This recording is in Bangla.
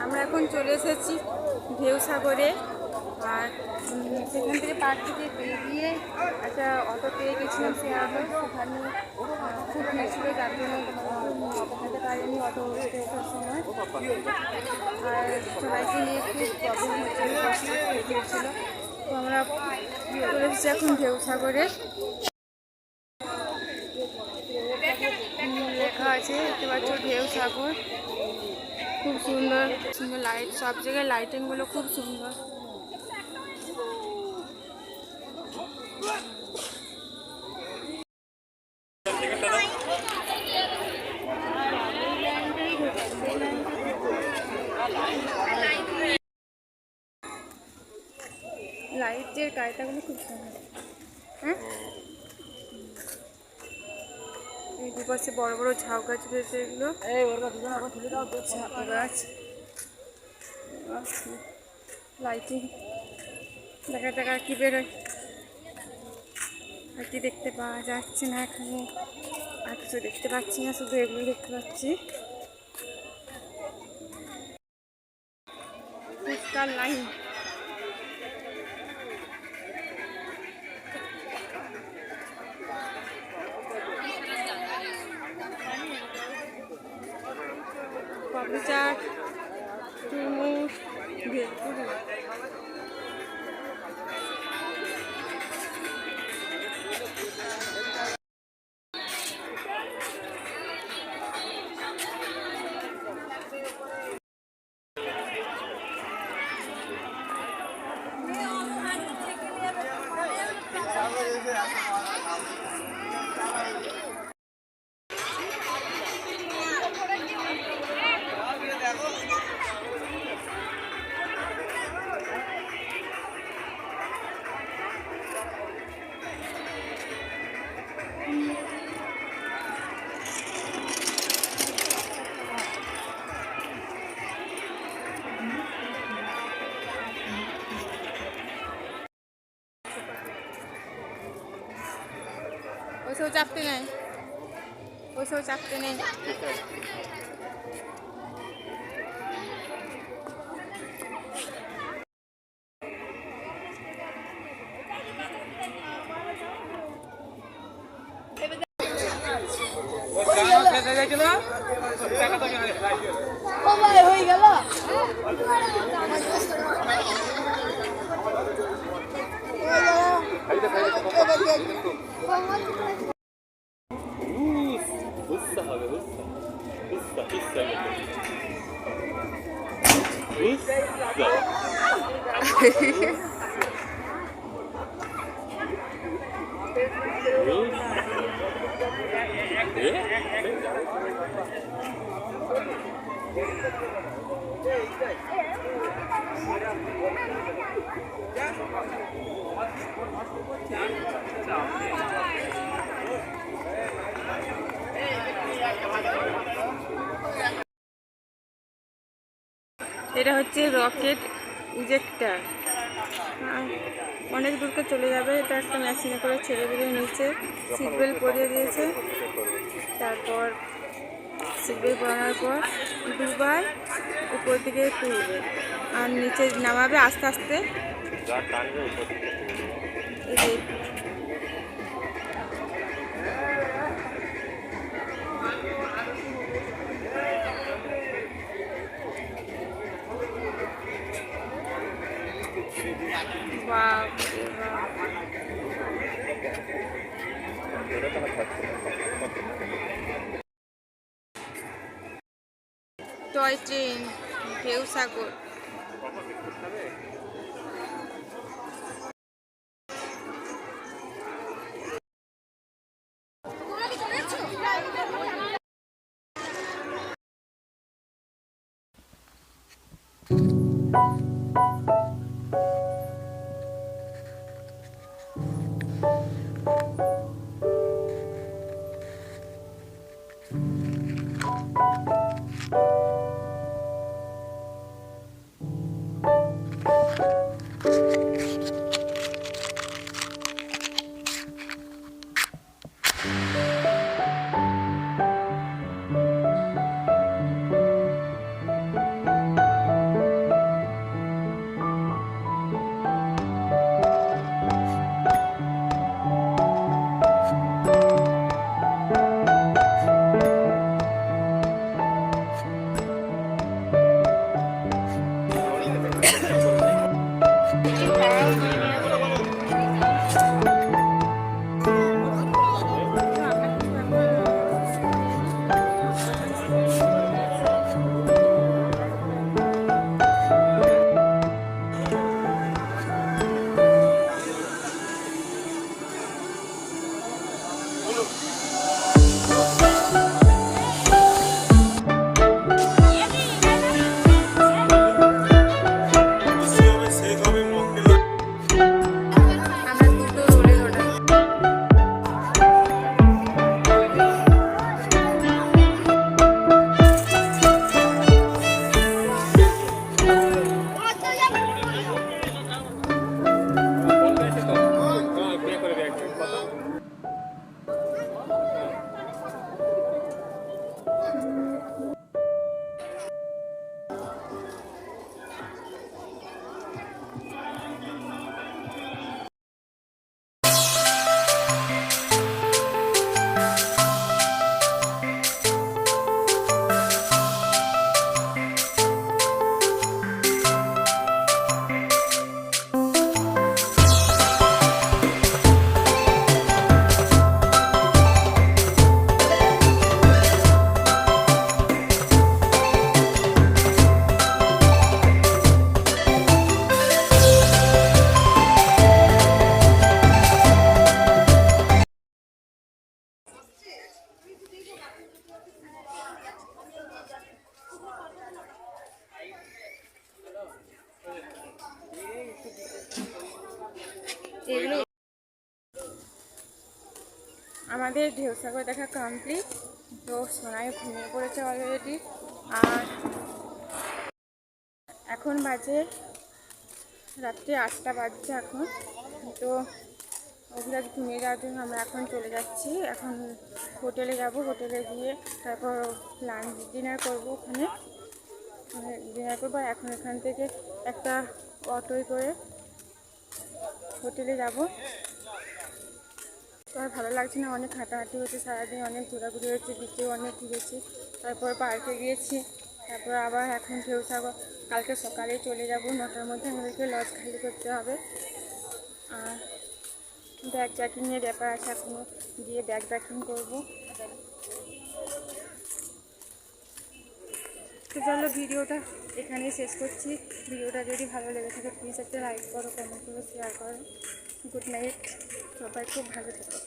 আমরা এখন চলে এসেছি ঢেউসাগরে। আর সেখান থেকে পার্ক থেকে বেরিয়ে একটা অটো পেয়ে গেছিলাম, সে অটো সেখানে খুব ভিড় ছিল, যার জন্য অপেক্ষাতে পারিনি অটো উঠতে ওঠার সময়। আর সবাইকে নিয়ে খুব প্রবলেম হচ্ছিল, ভিড় ছিল। তো আমরা চলে এসেছি এখন ঢেউসাগরে। লেখা আছে দেখতে পাচ্ছ ঢেউসাগর। খুব সুন্দর সুন্দর লাইট, সব জায়গায় লাইটিংগুলো খুব সুন্দর। লাইটের কায়দাগুলো খুব সুন্দর। হ্যাঁ, এই দুপাশে বড় বড় ঝাউ গাছ রয়েছে, এগুলো ঝাউ গাছ। লাইটিং দেখা যাক আর কি বেরোয়, আর কি দেখতে পাওয়া যাচ্ছে না এখানে। আর কিছু দেখতে পাচ্ছি না, শুধু এগুলো দেখতে পাচ্ছি। ফুচকার লাইন, পাপড়ি চাট, চুরমুর, ভেলপুরি। ওইসব চাপতে নেই, ওইসব চাপতে নেই। হয়ে গেল এটা হচ্ছে রকেট ইজেক্টার, অনেক দূরকে চলে যাবে। এটা একটা মেশিনে করে ছেড়ে দিলে নিচে সিট বেল্ট পরিয়ে দিয়েছে। তারপর সিট বেল্ট পরানোর পর দুবার উপর দিকে তুলবে আর নিচে নামাবে আস্তে আস্তে। Toy train ঢেউসাগর। আমরা দুটো রোলের অর্ডার। এগুলো আমাদের ঢেউসাগর দেখা কমপ্লিট। তো সোনায় ঘুমিয়ে পড়েছে অলরেডি। আর এখন বাজে রাত্রি 8টা বাজছে এখন। তো ওগুলো ঘুমিয়ে যাওয়ার জন্য আমরা এখন চলে যাচ্ছি। এখন হোটেলে যাব, হোটেলে গিয়ে তারপর লাঞ্চ ডিনার করবো ওখানে, ডিনার করবো। এখন এখান থেকে একটা অটোয় করে হোটেলে যাব। তো আর ভালো লাগছে না, অনেক হাঁটাহাঁটি হয়েছে সারাদিন, অনেক ঘোরাঘুরি হয়েছে, বিচেও অনেক ঘুরেছি, তারপর পার্কে গিয়েছি, তারপর আবার এখন ঢেউসাগর। কালকে সকালে চলে যাব, 9টার মধ্যে আমাদেরকে লজ খালি করতে হবে। আর ব্যাগ প্যাকিংয়ের ব্যাপার আছে, এখনও গিয়ে ব্যাগ প্যাকিং করবো। তো চলো ভিডিওটা এখানেই শেষ করছি। ভিডিওটা যদি ভালো লেগে থাকে প্লিজ একটা লাইক করো, কমেন্ট করো, শেয়ার করো। গুড নাইট, সবাই খুব ভালো থেকো।